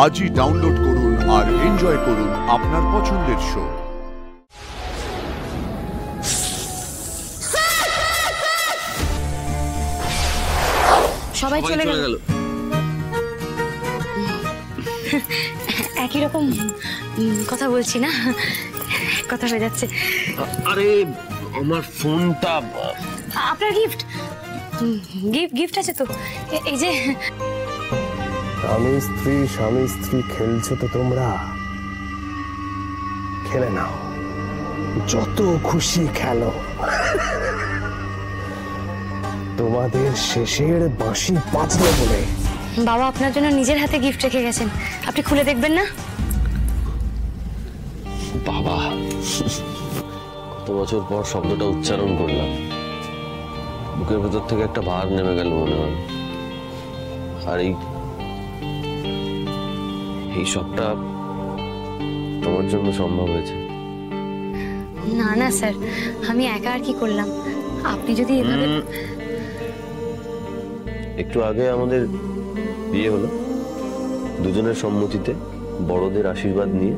আজই ডাউনলোড করুন আর এনজয় করুন আপনার পছন্দের শো। সবাই চলে গেল। একই রকম কথা বলছি না, কথা হয়ে যাচ্ছে। আরে আমার ফোনটা। আপনার গিফট গিফট আছে তো, এই যে। স্বামী স্ত্রী খেলছো তো তোমরা, খেলে নাও, যত খুশি খেলো। তোমাদের শেষের বাঁশি বাজলো বলে। বাবা আপনার জন্য নিজের হাতে গিফট রেখে গেছেন, আপনি খুলে দেখবেন না? বাবা, কত বছর পর শব্দটা উচ্চারণ করলাম, বুকের ভেতর থেকে একটা ভার নেমে গেল মনে হয়। আর এই সবটা তোমার জন্য সম্ভব হয়েছে। না না স্যার, আমি একা আর কি করলাম? আপনি যদি এভাবে। একটু আগে আমাদের বিয়ে হলো, দুজনের সম্মতিতে, বড়দের আশীর্বাদ নিয়ে।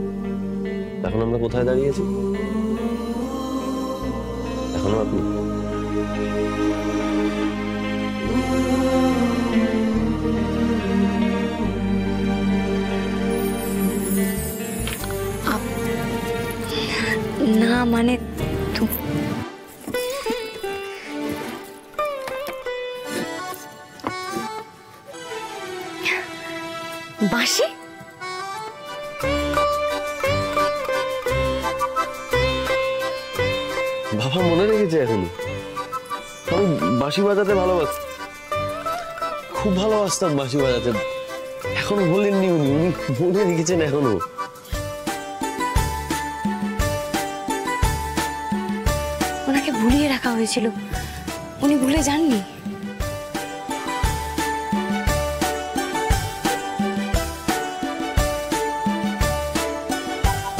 এখন আমরা কোথায় দাঁড়িয়েছি? এখনো আপনি। না মানে বাঁশি? বাবা মনে রেখেছে এখনো। আমি বাঁশি বাজাতে ভালোবাসি, খুব ভালোবাসতাম বাঁশি বাজাতে। এখনো বলেননি উনি মনে রেখেছেন এখনো। ওনাকে ভুলিয়ে রাখা হয়েছিল, উনি ভুলে যাননি।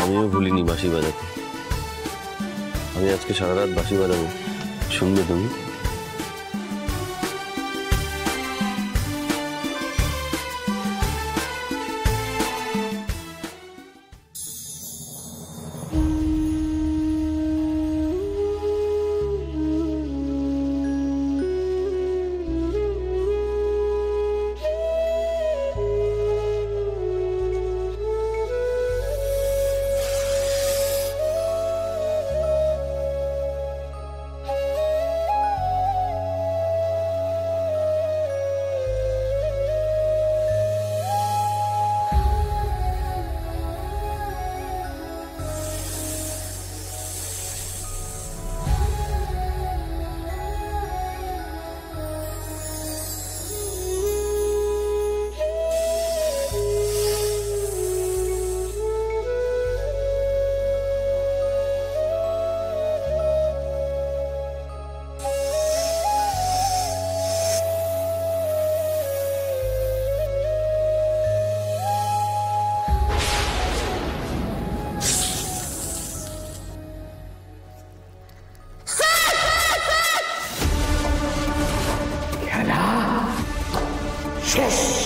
আমিও ভুলিনি বাঁশি বাজাতে। আমি আজকে সারা রাত বাঁশি বাজাবো, শুনবে তুমি? Yes!